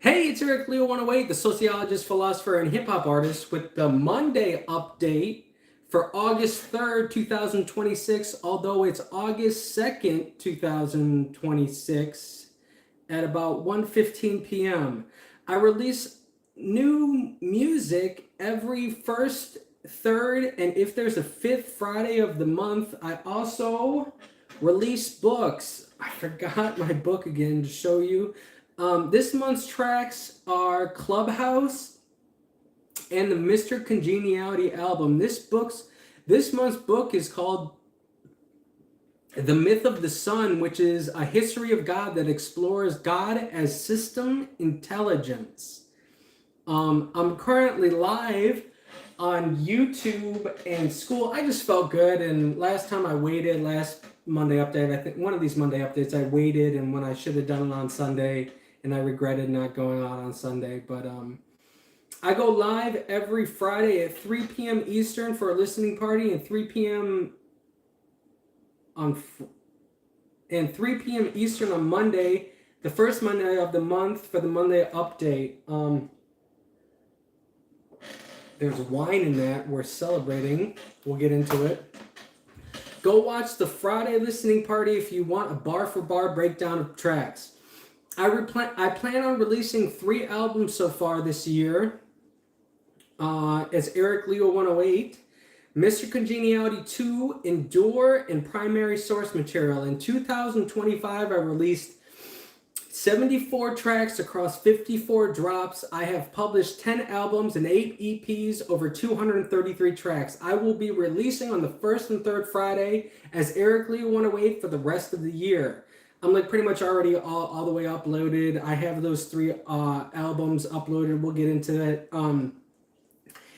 Hey, it's Eric Leo 108, the sociologist, philosopher, and hip hop artist, with the Monday update for August 3rd, 2026, although it's August 2nd, 2026, at about 1:15 p.m. I release new music every first, third, and if there's a fifth Friday of the month. I also release books. I forgot my book again to show you. This month's tracks are Clubhouse and the Mr. Congeniality album. This month's book is called The Myth of the Sun, which is a history of God that explores God as system intelligence. I'm currently live on YouTube and school. I just felt good, and last Monday update, I think one of these Monday updates, I waited, and when I should have done it on Sunday, and I regretted not going on Sunday. But I go live every Friday at 3 p.m. Eastern for a listening party, and 3 p.m. and 3 p.m. Eastern on Monday, the first Monday of the month, for the Monday update. There's wine in that. We're celebrating. We'll get into it. Go watch the Friday listening party if you want a bar-for-bar breakdown of tracks. I plan on releasing 3 albums so far this year. As Eric Leo 108, Mr. Congeniality 2, Endure, and Primary Source Material. In 2025, I released 74 tracks across 54 drops. I have published 10 albums and 8 EPs, over 233 tracks. I will be releasing on the first and third Friday as Eric Leo 108 for the rest of the year. I'm like pretty much already all the way uploaded. I have those 3 albums uploaded. We'll get into it.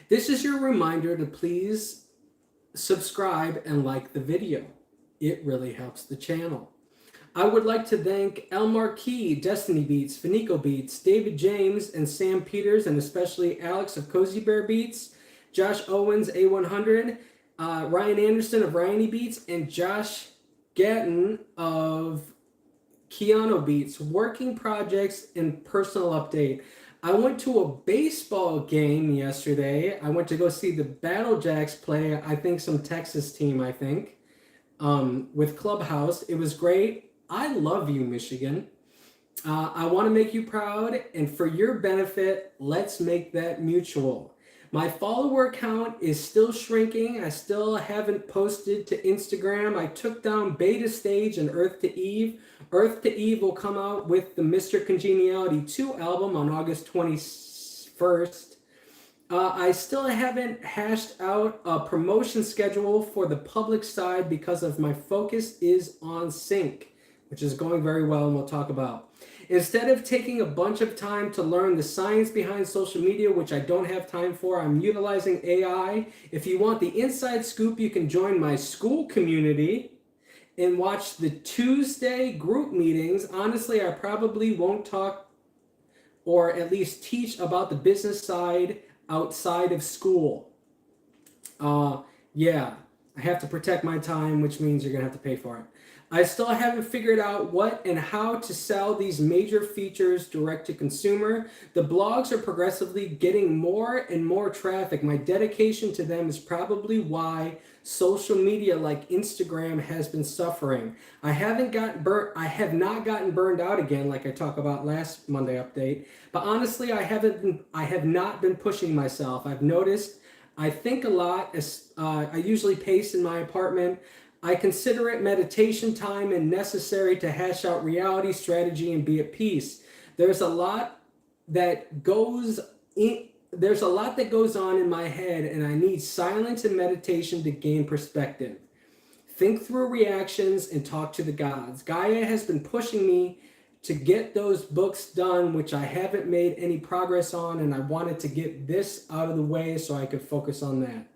This is your reminder to please subscribe and like the video. It really helps the channel. I would like to thank El Marquis, Destiny Beats, Finico Beats, David James, and Sam Peters, and especially Alex of Cozy Bear Beats, Josh Owens, A100, Ryan Anderson of Ryanie Beats, and Josh Gatton of Keanu Beats. Working projects and personal update. I went to a baseball game yesterday. I went to go see the Battle Jacks play, I think some Texas team, with Clubhouse. It was great. I love you, Michigan. I want to make you proud, and for your benefit, let's make that mutual. My follower count is still shrinking. I still haven't posted to Instagram. I took down Beta Stage and Earth to Eve. Earth to Eve will come out with the Mr. Congeniality 2 album on August 21st. I still haven't hashed out a promotion schedule for the public side because of my focus is on sync, which is going very well, and we'll talk about. Instead of taking a bunch of time to learn the science behind social media, which I don't have time for, I'm utilizing AI. If you want the inside scoop, you can join my school community and watch the Tuesday group meetings. Honestly, I probably won't talk or at least teach about the business side outside of school. Yeah, I have to protect my time, which means you're going to have to pay for it. I still haven't figured out what and how to sell these major features direct to consumer. The blogs are progressively getting more and more traffic. My dedication to them is probably why social media like Instagram has been suffering. I have not gotten burned out again, like I talked about last Monday update. But honestly, I have not been pushing myself. I've noticed I think a lot. I usually pace in my apartment. I consider it meditation time and necessary to hash out reality, strategy, and be at peace. There's a lot that goes on in my head, and I need silence and meditation to gain perspective. Think through reactions and talk to the gods. Gaia has been pushing me to get those books done, which I haven't made any progress on, and I wanted to get this out of the way so I could focus on that.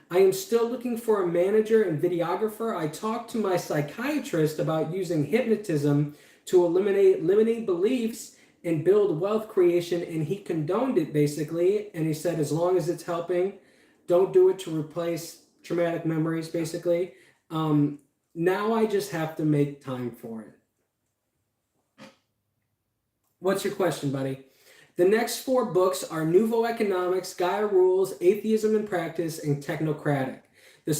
I am still looking for a manager and videographer. I talked to my psychiatrist about using hypnotism to eliminate limiting beliefs and build wealth creation, and he condoned it basically. And he said, as long as it's helping, don't do it to replace traumatic memories, basically. Now I just have to make time for it. What's your question, buddy? The next 4 books are Nouveau Economics, Gaia Rules, Atheism in Practice, and Technocratic. The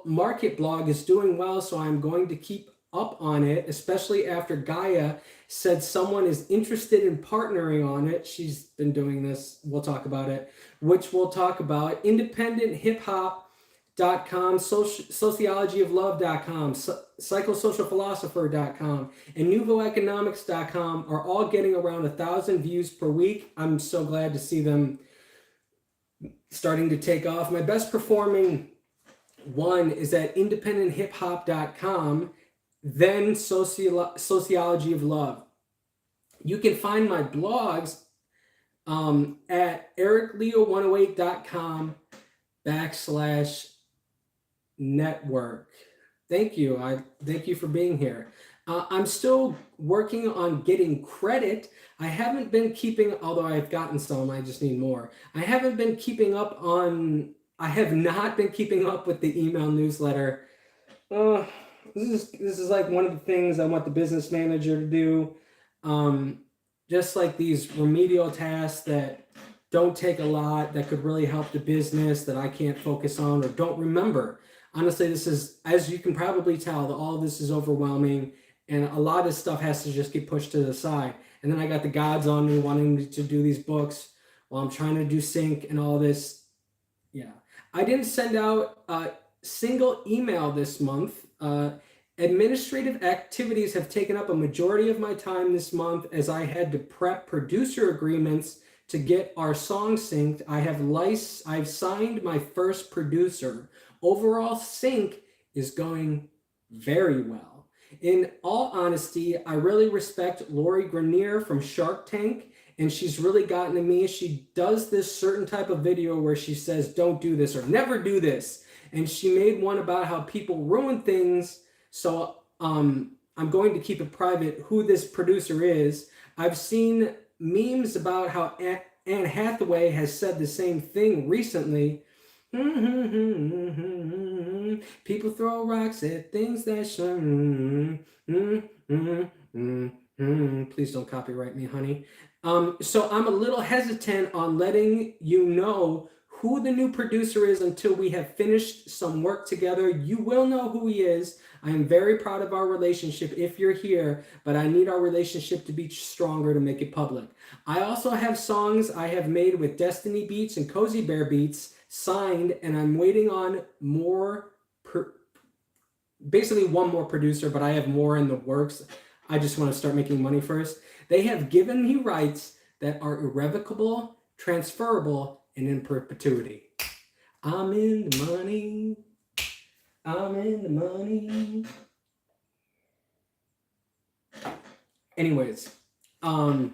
market blog is doing well, so I'm going to keep up on it, especially after Gaia said someone is interested in partnering on it. She's been doing this. We'll talk about it, which we'll talk about. IndependentHipHop.com, sociologyoflove.com, psychosocialphilosopher.com, and nouveaueconomics.com are all getting around 1,000 views per week. I'm so glad to see them starting to take off. My best performing one is at independenthip-hop.com, then Sociology of Love. You can find my blogs at ericleo108.com/network. Thank you. Thank you for being here. I'm still working on getting credit. I haven't been keeping, although I've gotten some, I just need more. I have not been keeping up with the email newsletter. This is like one of the things I want the business manager to do. Just like these remedial tasks that don't take a lot, that could really help the business that I can't focus on or don't remember. Honestly, this is, as you can probably tell, all of this is overwhelming, and a lot of stuff has to just get pushed to the side. And then I got the gods on me wanting to do these books while I'm trying to do sync and all this. Yeah. I didn't send out a single email this month. Administrative activities have taken up a majority of my time this month as I had to prep producer agreements to get our song synced. I've signed my first producer. Overall sync is going very well. In all honesty, I really respect Lori Grenier from Shark Tank, and she's really gotten to me. She does this certain type of video where she says, don't do this or never do this. And she made one about how people ruin things. So I'm going to keep it private who this producer is. I've seen memes about how Anne Hathaway has said the same thing recently. People throw rocks at things that shine. Please don't copyright me, honey. So I'm a little hesitant on letting you know who the new producer is until we have finished some work together. You will know who he is. I am very proud of our relationship if you're here, but I need our relationship to be stronger to make it public. I also have songs I have made with Destiny Beats and Cozy Bear Beats signed, and I'm waiting on basically one more producer, but I have more in the works. I just want to start making money first. They have given me rights that are irrevocable, transferable, and in perpetuity. I'm in the money. I'm in the money. Anyways, I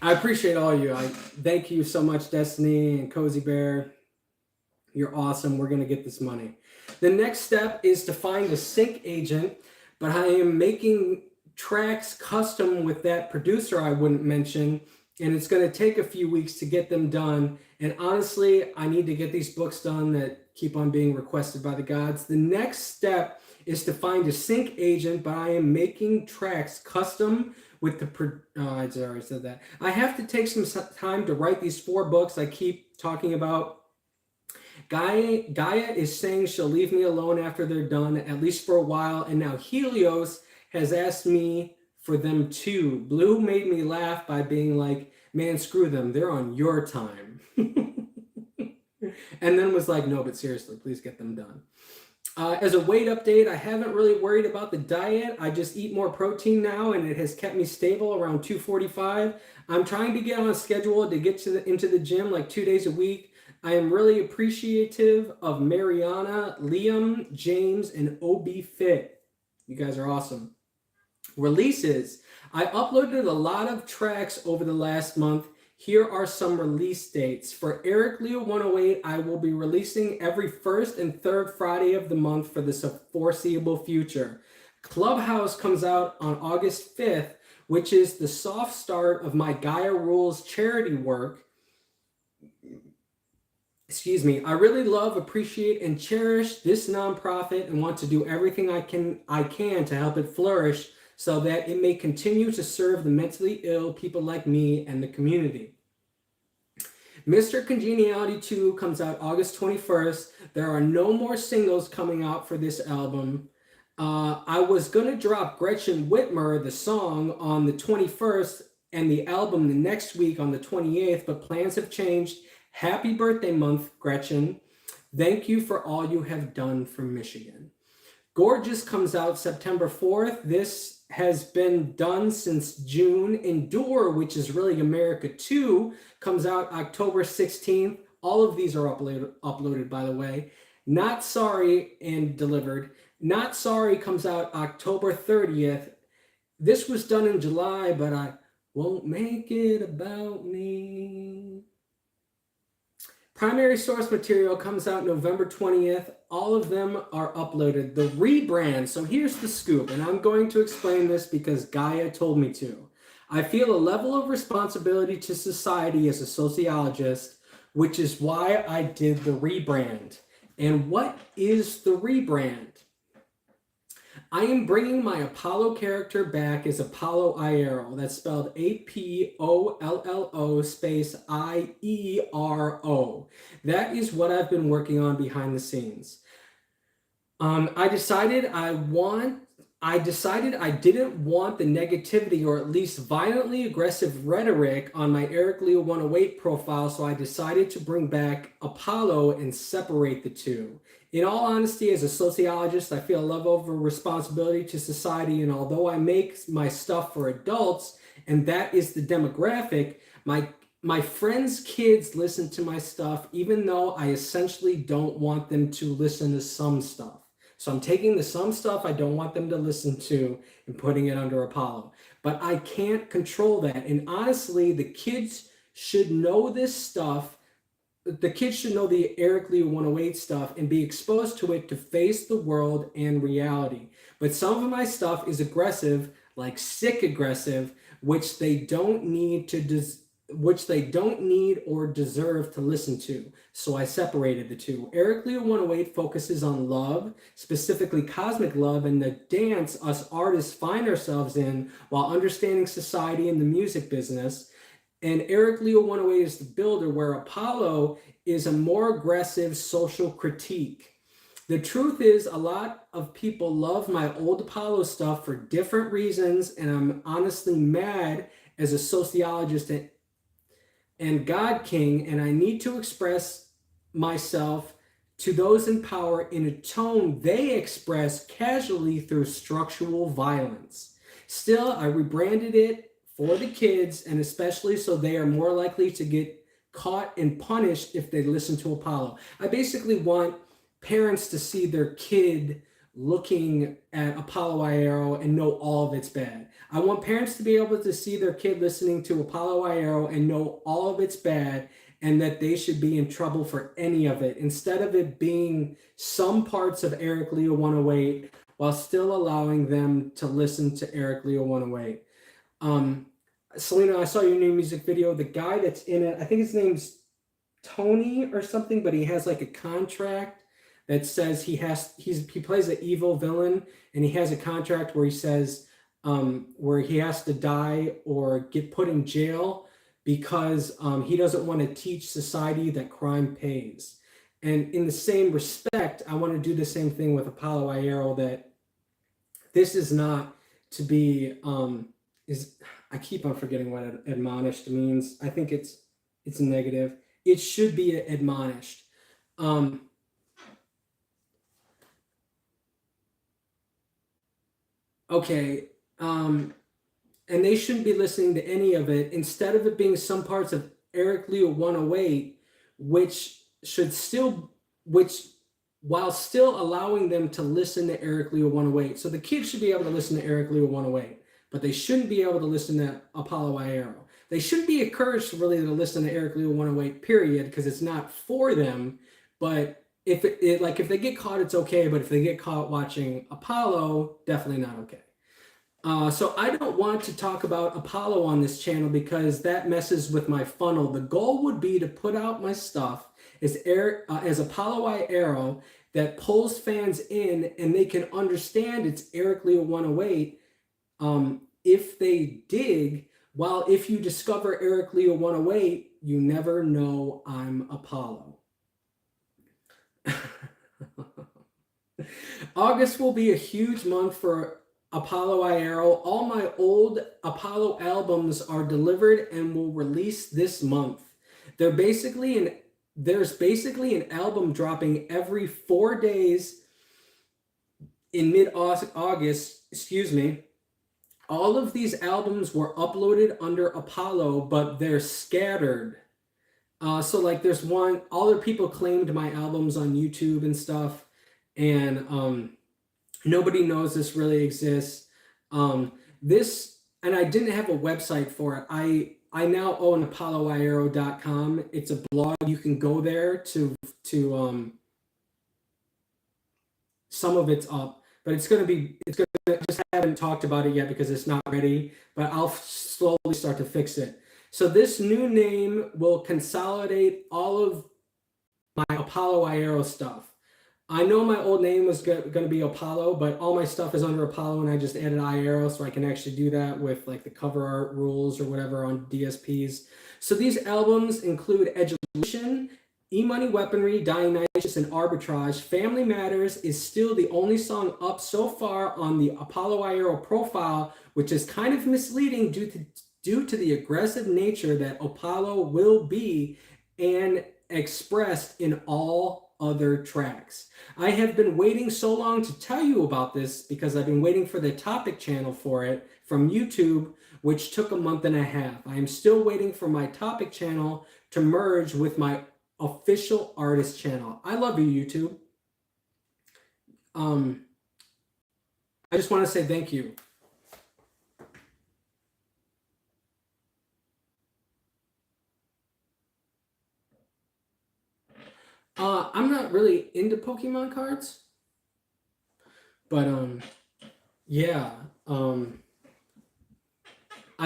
appreciate all of you. I thank you so much, Destiny and Cozy Bear. You're awesome. We're going to get this money. The next step is to find a sync agent, but I am making tracks custom with that producer I wouldn't mention, and it's going to take a few weeks to get them done. And honestly, I need to get these books done that keep on being requested by the gods. The next step is to find a sync agent, but I am making tracks custom with the I already said that. I have to take some time to write these 4 books I keep talking about. Gaia is saying she'll leave me alone after they're done, at least for a while, and now Helios has asked me for them too. Blue made me laugh by being like, man, screw them, they're on your time. And then was like, no, but seriously, please get them done. As a weight update, I haven't really worried about the diet. I just eat more protein now, and it has kept me stable around 245. I'm trying to get on a schedule to get into the gym like 2 days a week. I am really appreciative of Mariana, Liam, James, and OB Fit. You guys are awesome. Releases. I uploaded a lot of tracks over the last month. Here are some release dates. For Eric Leo 108, I will be releasing every first and third Friday of the month for the foreseeable future. Clubhouse comes out on August 5th, which is the soft start of my Gaia Rules charity work. excuse me, I really love, appreciate, and cherish this nonprofit and want to do everything I can to help it flourish so that it may continue to serve the mentally ill, people like me, and the community. Mr. Congeniality 2 comes out August 21st. There are no more singles coming out for this album. I was going to drop Gretchen Whitmer, the song, on the 21st and the album the next week on the 28th, but plans have changed. Happy birthday month, Gretchen. Thank you for all you have done for Michigan. Gorgeous comes out September 4th. This has been done since June. Endure, which is really America 2, comes out October 16th. All of these are uploaded, by the way. Not Sorry and delivered. Not Sorry comes out October 30th. This was done in July, but I won't make it about me. Primary source material comes out November 20th. All of them are uploaded. The rebrand. So here's the scoop, and I'm going to explain this because Gaia told me to. I feel a level of responsibility to society as a sociologist, which is why I did the rebrand. And what is the rebrand? I am bringing my Apollo character back as Apollo Iero. That's spelled Apollo space Iero. That is what I've been working on behind the scenes. I decided I didn't want the negativity or at least violently aggressive rhetoric on my Eric Leo 108 profile, so I decided to bring back Apollo and separate the two. In all honesty, as a sociologist, I feel a level of responsibility to society, and although I make my stuff for adults, and that is the demographic, my friends' kids listen to my stuff, even though I essentially don't want them to listen to some stuff. So I'm taking the some stuff I don't want them to listen to and putting it under Apollo. But I can't control that. And honestly, the kids should know this stuff. The kids should know the Eric Leo 108 stuff and be exposed to it to face the world and reality. But some of my stuff is aggressive, like sick aggressive, which they don't need or deserve to listen to. So I separated the two. Eric Leo 108 focuses on love, specifically cosmic love, and the dance us artists find ourselves in while understanding society and the music business. And Eric Leo 108 is the builder, where Apollo is a more aggressive social critique. The truth is, a lot of people love my old Apollo stuff for different reasons, and I'm honestly mad as a sociologist and God King, and I need to express myself to those in power in a tone they express casually through structural violence. Still, I rebranded it for the kids, and especially so they are more likely to get caught and punished if they listen to Apollo. I basically want parents to see their kid looking at Apollo Iero and know all of it's bad. I want parents to be able to see their kid listening to Apollo Iero and know all of it's bad and that they should be in trouble for any of it, instead of it being some parts of Eric Leo 108 while still allowing them to listen to Eric Leo 108. Selena, I saw your new music video. The guy that's in it, I think his name's Tony or something, but he has like a contract that says he plays an evil villain, and he has a contract where he says where he has to die or get put in jail because he doesn't want to teach society that crime pays. And in the same respect, I want to do the same thing with Apollo Iero, that this is not to be I keep on forgetting what admonished means. I think it's negative. It should be admonished. Okay. And they shouldn't be listening to any of it. Instead of it being some parts of Eric Leo 108, while still allowing them to listen to Eric Leo 108. So the kids should be able to listen to Eric Leo 108. But they shouldn't be able to listen to Apollo Iero. They shouldn't be encouraged really to listen to Eric Leo 108, period, because it's not for them. But if they get caught, it's okay. But if they get caught watching Apollo, definitely not okay. So I don't want to talk about Apollo on this channel because that messes with my funnel. The goal would be to put out my stuff as Apollo I Arrow that pulls fans in and they can understand it's Eric Leo 108 if they dig. While if you discover Eric Leo 108, you never know I'm Apollo. August will be a huge month for Apollo I Arrow. All my old Apollo albums are delivered and will release this month. There's basically an album dropping every 4 days in mid-August, excuse me. All of these albums were uploaded under Apollo, but they're scattered. So like there's one, other people claimed my albums on YouTube and stuff, and nobody knows this really exists. And I didn't have a website for it. I now own apolloiarrow.com. It's a blog. You can go there to some of it's up, but it's gonna just haven't talked about it yet because it's not ready, but I'll slowly start to fix it. So this new name will consolidate all of my Apollo I Arrow stuff. I know my old name was going to be Apollo, but all my stuff is under Apollo, and I just added I Arrow so I can actually do that with like the cover art rules or whatever on DSPs. So these albums include Education, E-Money Weaponry, Dying Nitrous, and Arbitrage. Family Matters is still the only song up so far on the Apollo I Arrow profile, which is kind of misleading due to the aggressive nature that Apollo will be and expressed in all other tracks. I have been waiting so long to tell you about this because I've been waiting for the topic channel for it from YouTube, which took a month and a half. I am still waiting for my topic channel to merge with my official artist channel. I love you, YouTube. I just want to say thank you. I'm not really into Pokemon cards, but yeah, I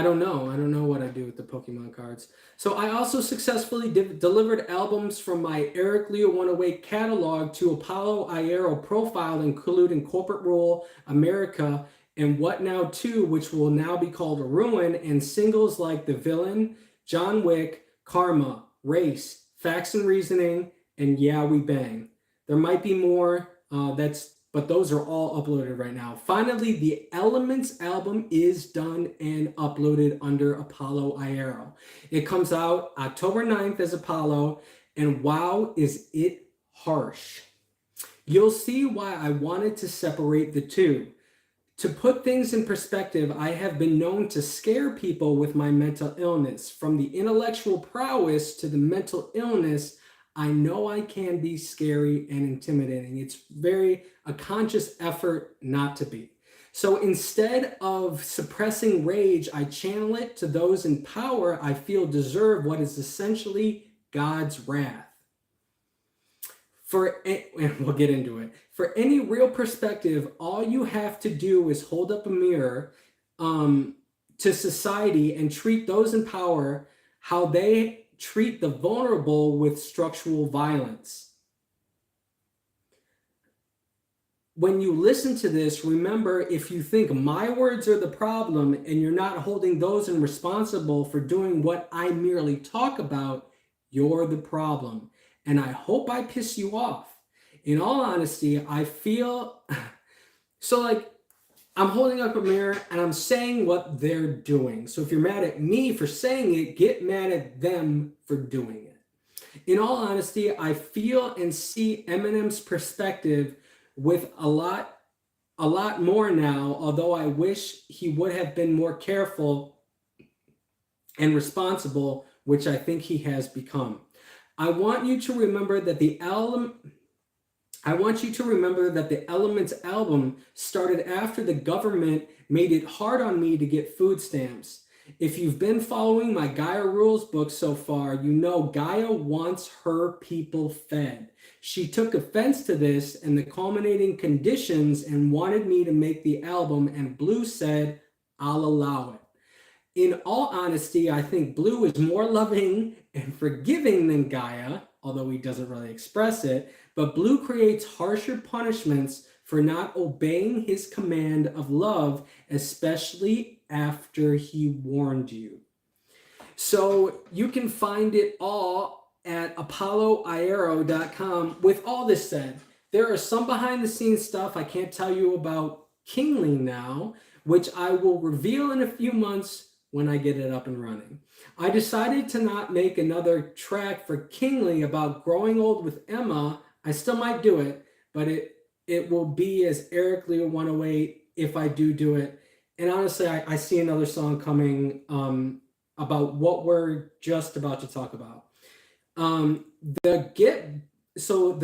don't know what I do with the Pokemon cards. So I also successfully delivered albums from my Eric Leo 108 catalog to Apollo I Arrow profile, including Corporate Rule, America, and What Now 2, which will now be called Ruin, and singles like The Villain, John Wick, Karma, Race, Facts and Reasoning, and Yeah We Bang. There might be more, but those are all uploaded right now. Finally, the Elements album is done and uploaded under Apollo I Arrow. It comes out October 9th as Apollo, and wow, is it harsh. You'll see why I wanted to separate the two. To put things in perspective, I have been known to scare people with my mental illness. From the intellectual prowess to the mental illness, I know I can be scary and intimidating. It's a conscious effort not to be. So instead of suppressing rage, I channel it to those in power I feel deserve what is essentially God's wrath. We'll get into it. For any real perspective, all you have to do is hold up a mirror to society and treat those in power how they treat the vulnerable with structural violence. When you listen to this, remember, if you think my words are the problem and you're not holding those responsible for doing what I merely talk about, you're the problem. And I hope I piss you off. In all honesty, I feel so like I'm holding up a mirror and I'm saying what they're doing. So if you're mad at me for saying it, get mad at them for doing it. In all honesty, I feel and see Eminem's perspective with a lot more now, although I wish he would have been more careful and responsible, which I think he has become. I want you to remember that the Elements album started after the government made it hard on me to get food stamps. If you've been following my Gaia Rules book so far, you know Gaia wants her people fed. She took offense to this and the culminating conditions and wanted me to make the album, and Blue said, I'll allow it. In all honesty, I think Blue is more loving and forgiving than Gaia. although he doesn't really express it. But Blue creates harsher punishments for not obeying his command of love, especially after he warned you. So you can find it all at apolloiero.com. With all this said, there are some behind the scenes stuff I can't tell you about Kingly now, which I will reveal in a few months when I get it up and running. I decided to not make another track for Kingly about growing old with Emma. I still might do it, but it will be as Eric Lee 108 if I do it. And honestly, I see another song coming about what we're just about to talk about. The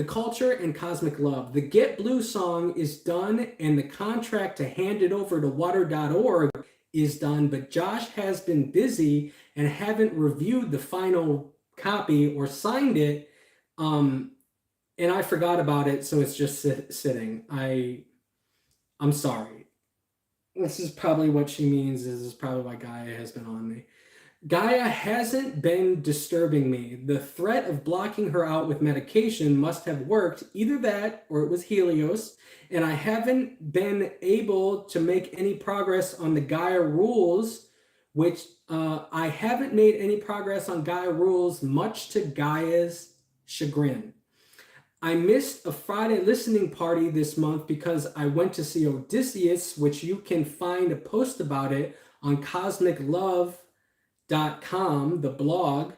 Culture and Cosmic Love. The Get Blue song is done, and the contract to hand it over to water.org is done, but Josh has been busy and haven't reviewed the final copy or signed it. And I forgot about it, so it's just sitting. I'm sorry. This is probably what she means. This is probably why Gaia has been on me. Gaia hasn't been disturbing me. The threat of blocking her out with medication must have worked. Either that or it was Helios. And I haven't been able to make any progress on the Gaia rules, which I haven't made any progress on Gaia rules, much to Gaia's chagrin. I missed a Friday listening party this month because I went to see Odysseus, which you can find a post about it on cosmiclove.com, the blog.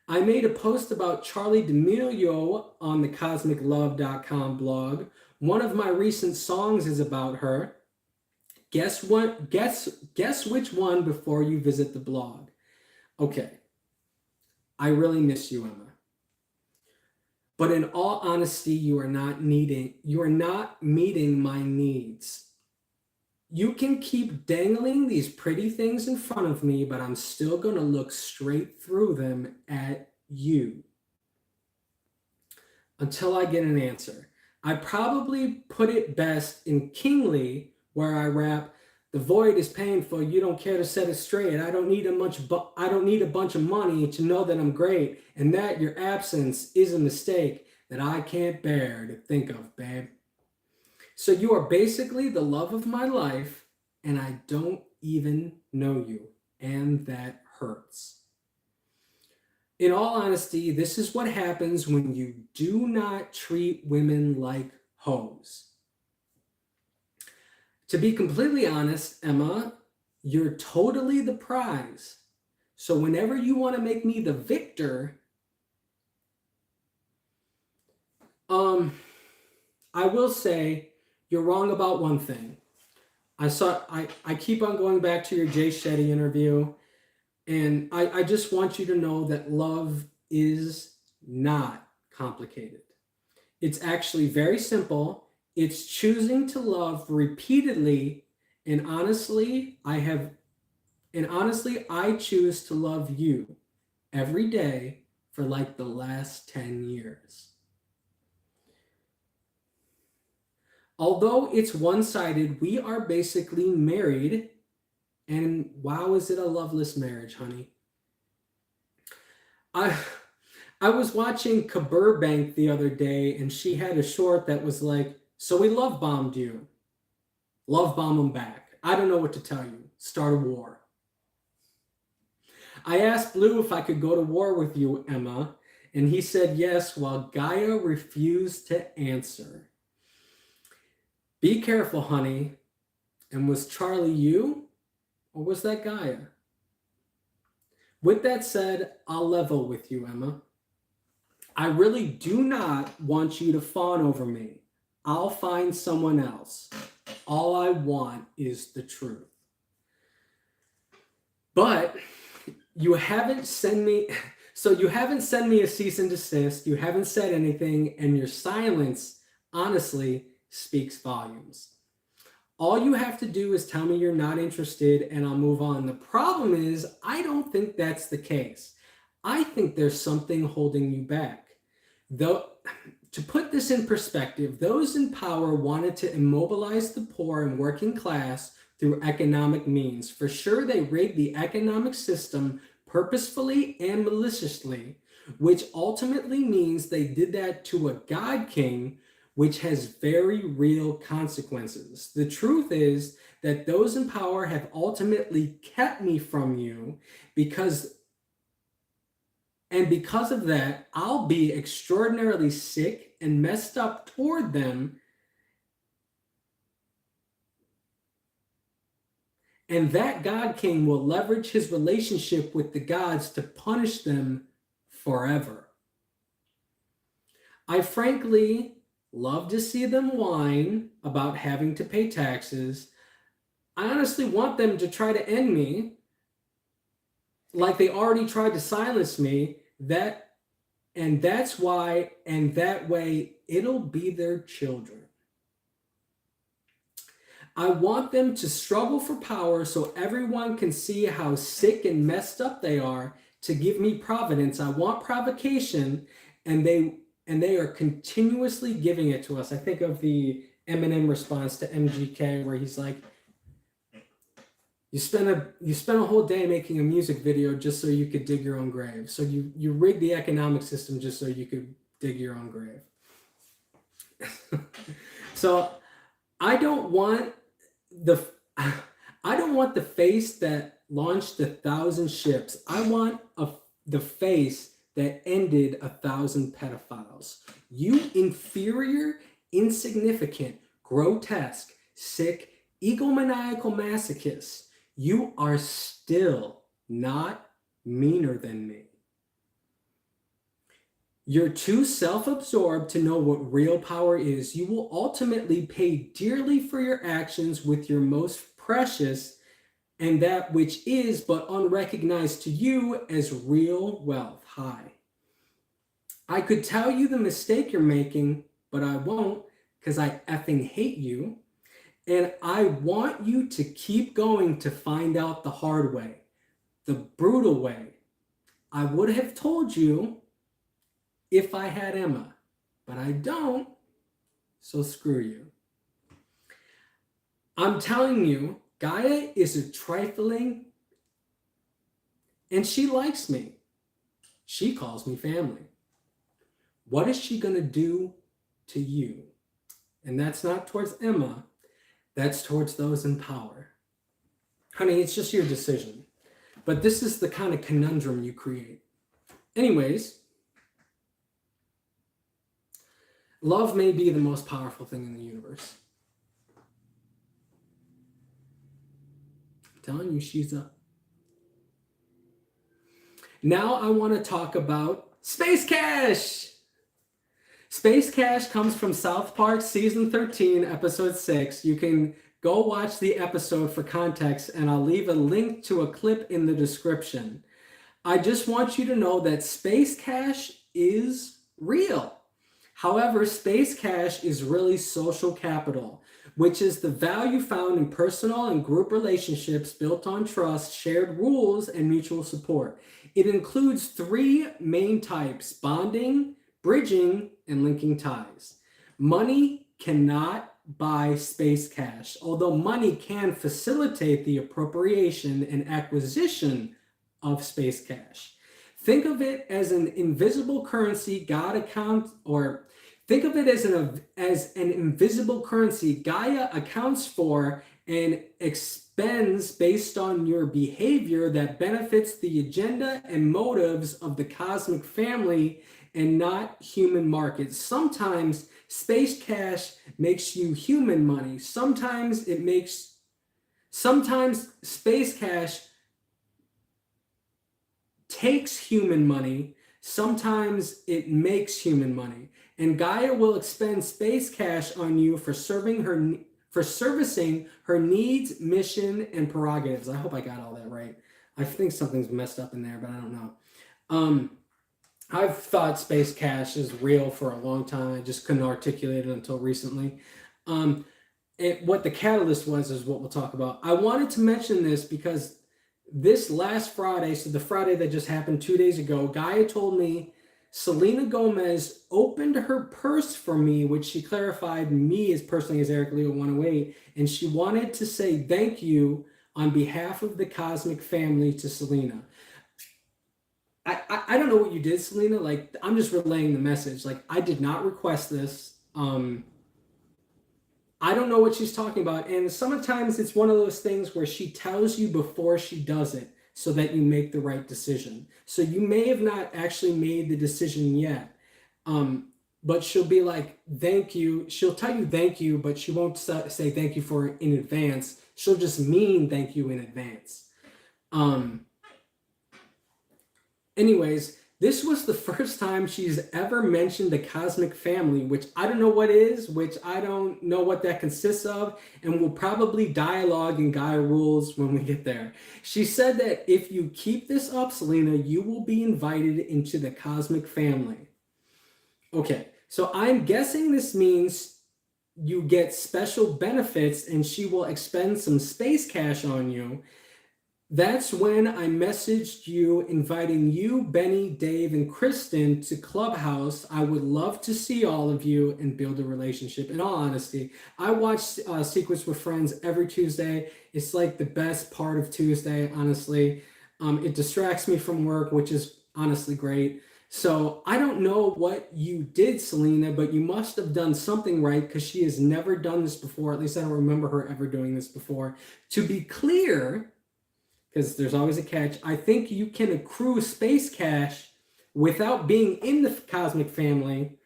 I made a post about Charlie D'Amelio on the cosmiclove.com blog. One of my recent songs is about her. Guess which one before you visit the blog. Okay. I really miss you, Emma. But in all honesty, you are not meeting my needs. You can keep dangling these pretty things in front of me, but I'm still going to look straight through them at you until I get an answer. I probably put it best in Kingly, where I rap, "The void is painful, you don't care to set it straight. I don't need a bunch of money to know that I'm great, and that your absence is a mistake that I can't bear to think of, babe. So you are basically the love of my life, and I don't even know you, and that hurts." In all honesty, this is what happens when you do not treat women like hoes. To be completely honest, Emma, you're totally the prize. So whenever you want to make me the victor, I will say you're wrong about one thing. I keep on going back to your Jay Shetty interview, and I just want you to know that love is not complicated. It's actually very simple. It's choosing to love repeatedly, and honestly, I choose to love you every day for like the last 10 years. Although it's one-sided, we are basically married, and wow, is it a loveless marriage, honey. I was watching Kabir Bank the other day, and she had a short that was like, "So we love bombed you. Love bomb them back. I don't know what to tell you. Start a war." I asked Blue if I could go to war with you, Emma, and he said yes, while Gaia refused to answer. Be careful, honey. And was Charlie you, or was that Gaia? With that said, I'll level with you, Emma. I really do not want you to fawn over me. I'll find someone else. All I want is the truth. But you haven't sent me a cease and desist. You haven't said anything, and your silence, honestly, speaks volumes. All you have to do is tell me you're not interested, and I'll move on. The problem is, I don't think that's the case. I think there's something holding you back. Though, to put this in perspective, those in power wanted to immobilize the poor and working class through economic means. For sure, they rigged the economic system purposefully and maliciously. which ultimately means they did that to a God king, which has very real consequences. The truth is that those in power have ultimately kept me from you because of that, I'll be extraordinarily sick and messed up toward them. And that God King will leverage his relationship with the gods to punish them forever. I frankly love to see them whine about having to pay taxes. I honestly want them to try to end me like they already tried to silence me. That's why, and that way it'll be their children. I want them to struggle for power so everyone can see how sick and messed up they are to give me providence. I want provocation, and they are continuously giving it to us. I think of the Eminem response to MGK where he's like, you spent a whole day making a music video just so you could dig your own grave. So you rigged the economic system just so you could dig your own grave. So I don't want the face that launched 1,000 ships. I want the face that ended 1,000 pedophiles. You inferior, insignificant, grotesque, sick, egomaniacal masochists. You are still not meaner than me. You're too self-absorbed to know what real power is. You will ultimately pay dearly for your actions with your most precious and that which is but unrecognized to you as real wealth. Hi. I could tell you the mistake you're making, but I won't because I effing hate you. And I want you to keep going to find out the hard way, the brutal way. I would have told you if I had Emma, but I don't, so screw you. I'm telling you, Gaia is a trifling, and she likes me. She calls me family. What is she going to do to you? And that's not towards Emma. That's towards those in power. Honey, it's just your decision. But this is the kind of conundrum you create. Anyways, love may be the most powerful thing in the universe. I'm telling you, she's up. Now I want to talk about Space Cash. Space Cash comes from South Park Season 13, Episode 6. You can go watch the episode for context, and I'll leave a link to a clip in the description. I just want you to know that Space Cash is real. However, Space Cash is really social capital, which is the value found in personal and group relationships built on trust, shared rules, and mutual support. It includes 3 main types: bonding, bridging, and linking ties. Money cannot buy Space Cash, although money can facilitate the appropriation and acquisition of Space Cash. Think of it as an invisible currency God accounts, or think of it as an invisible currency Gaia accounts for and expends based on your behavior that benefits the agenda and motives of the cosmic family and not human markets. Sometimes Space Cash makes you human money. Sometimes Space Cash takes human money. Sometimes it makes human money. And Gaia will expend Space Cash on you for servicing her needs, mission, and prerogatives. I hope I got all that right. I think something's messed up in there, but I don't know. I've thought Space Cash is real for a long time. I just couldn't articulate it until recently. What the catalyst was is what we'll talk about. I wanted to mention this because this last Friday, so the Friday that just happened 2 days ago, Gaia told me Selena Gomez opened her purse for me, which she clarified me as personally as Eric Leo 108, and she wanted to say thank you on behalf of the cosmic family to Selena. I don't know what you did, Selena. Like, I'm just relaying the message. Like, I did not request this. I don't know what she's talking about. And sometimes it's one of those things where she tells you before she does it so that you make the right decision. So you may have not actually made the decision yet. But she'll be like, thank you. She'll tell you thank you, but she won't say thank you for in advance. She'll just mean thank you in advance. Anyways, this was the first time she's ever mentioned the cosmic family, which I don't know what is, which I don't know what that consists of, and we'll probably dialogue in Gaia rules when we get there. She said that if you keep this up, Selena, you will be invited into the cosmic family. Okay, so I'm guessing this means you get special benefits and she will expend some space cash on you. That's when I messaged you inviting you, Benny, Dave, and Kristen to Clubhouse. I would love to see all of you and build a relationship. In all honesty, I watch Secrets with Friends every Tuesday. It's like the best part of Tuesday, honestly. It distracts me from work, which is honestly great. So I don't know what you did, Selena, but you must have done something right because she has never done this before. At least I don't remember her ever doing this before. To be clear, because there's always a catch, I think you can accrue space cash without being in the cosmic family.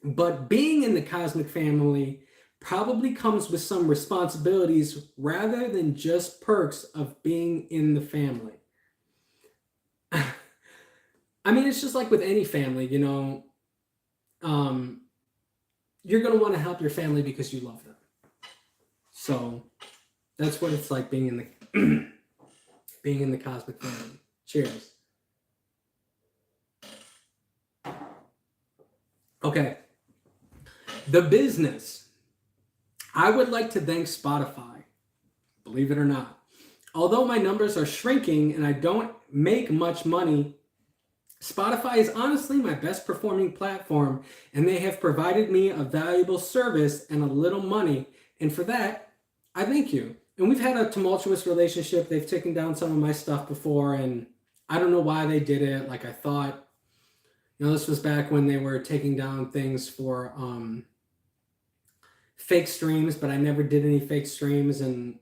But being in the cosmic family probably comes with some responsibilities rather than just perks of being in the family. I mean, it's just like with any family, you know, you're going to want to help your family because you love them. So that's what it's like being in the being in the cosmic family. Cheers. Okay. The business. I would like to thank Spotify, believe it or not. Although my numbers are shrinking and I don't make much money, Spotify is honestly my best performing platform, and they have provided me a valuable service and a little money. And for that, I thank you. And we've had a tumultuous relationship. They've taken down some of my stuff before, and I don't know why they did it. Like I thought, you know, this was back when they were taking down things for fake streams, but I never did any fake streams. And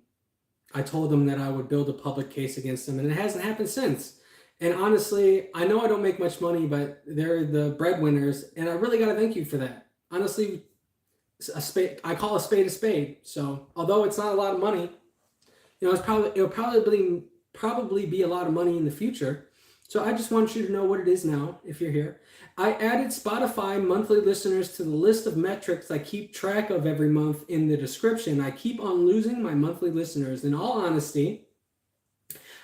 I told them that I would build a public case against them, and it hasn't happened since. And honestly, I know I don't make much money, but they're the breadwinners, and I really got to thank you for that. Honestly, I call a spade a spade. So although it's not a lot of money, you know, it'll probably be a lot of money in the future. So I just want you to know what it is now if you're here. I added Spotify monthly listeners to the list of metrics I keep track of every month in the description. I keep on losing my monthly listeners. In all honesty,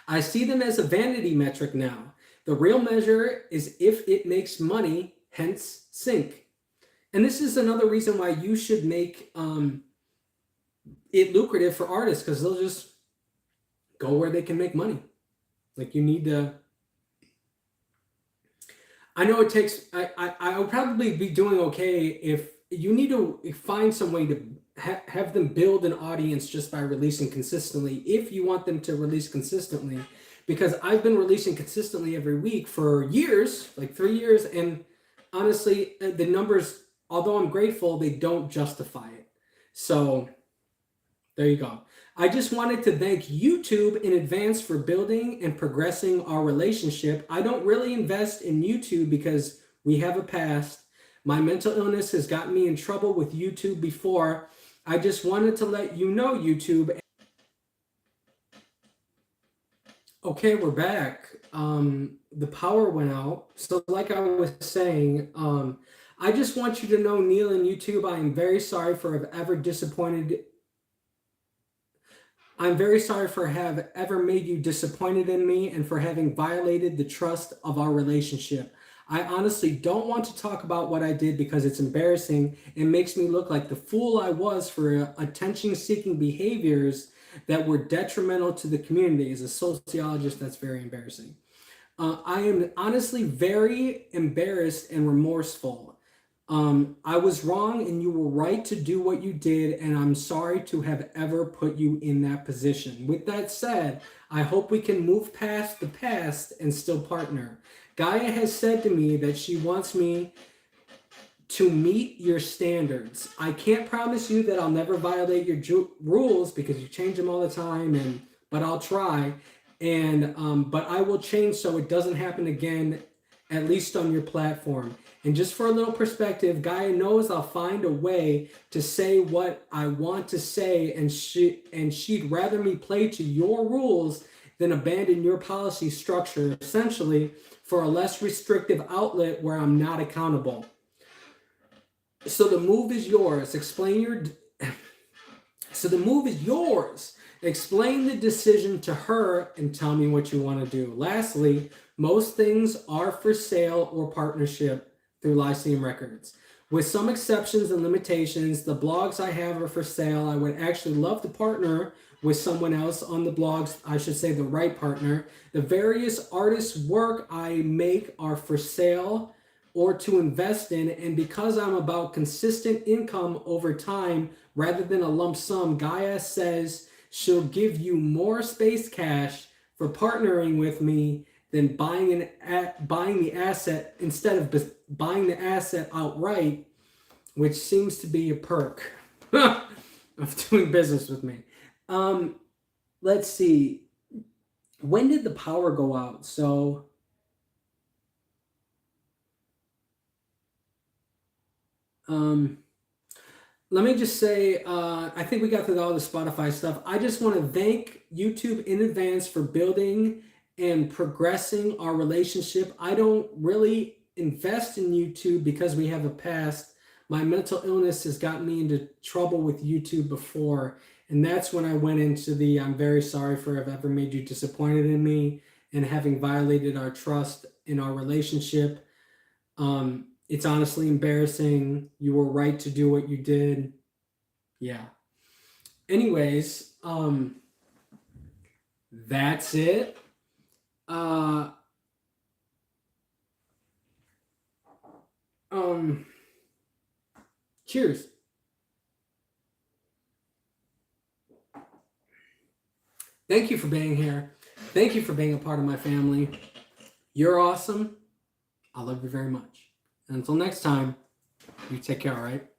I see them as a vanity metric now. The real measure is if it makes money, hence sync. And this is another reason why you should make it lucrative for artists, because they'll just go where they can make money. Like you need to. I know it takes. I will probably be doing okay if you need to find some way to have them build an audience just by releasing consistently, if you want them to release consistently, because I've been releasing consistently every week for years, like 3 years, and honestly, the numbers, although I'm grateful, they don't justify it. So there you go. I just wanted to thank YouTube in advance for building and progressing our relationship. I don't really invest in YouTube because we have a past. My mental illness has gotten me in trouble with YouTube before. I just wanted to let you know, YouTube. Okay, we're back. The power went out. So like I was saying, I just want you to know, Neil and YouTube, I am very sorry for have ever disappointed. I'm very sorry for have ever made you disappointed in me and for having violated the trust of our relationship. I honestly don't want to talk about what I did because it's embarrassing and makes me look like the fool I was for attention-seeking behaviors that were detrimental to the community. As a sociologist, that's very embarrassing. I am honestly very embarrassed and remorseful. I was wrong and you were right to do what you did, and I'm sorry to have ever put you in that position. With that said, I hope we can move past the past and still partner. Gaia has said to me that she wants me to meet your standards. I can't promise you that I'll never violate your rules because you change them all the time, but I'll try. But I will change so it doesn't happen again, at least on your platform. And just for a little perspective, Gaia knows I'll find a way to say what I want to say, and she'd rather me play to your rules than abandon your policy structure, essentially for a less restrictive outlet where I'm not accountable. So the move is yours. So the move is yours. Explain the decision to her and tell me what you want to do. Lastly, most things are for sale or partnership through Lyceum Records. With some exceptions and limitations, the blogs I have are for sale. I would actually love to partner with someone else on the blogs, I should say the right partner. The various artists' work I make are for sale or to invest in, and because I'm about consistent income over time rather than a lump sum, Gaia says she'll give you more space cash for partnering with me than buying the asset instead of buying the asset outright, which seems to be a perk of doing business with me. Let's see. When did the power go out? So let me just say, I think we got through all the Spotify stuff. I just want to thank YouTube in advance for building and progressing our relationship. I don't really invest in YouTube because we have a past. My mental illness has gotten me into trouble with YouTube before, and that's when I went into the I'm very sorry for have ever made you disappointed in me and having violated our trust in our relationship. It's honestly embarrassing. You were right to do what you did. Yeah. Anyways, that's it. Cheers. Thank you for being here. Thank you for being a part of my family. You're awesome. I love you very much. And until next time, you take care, all right?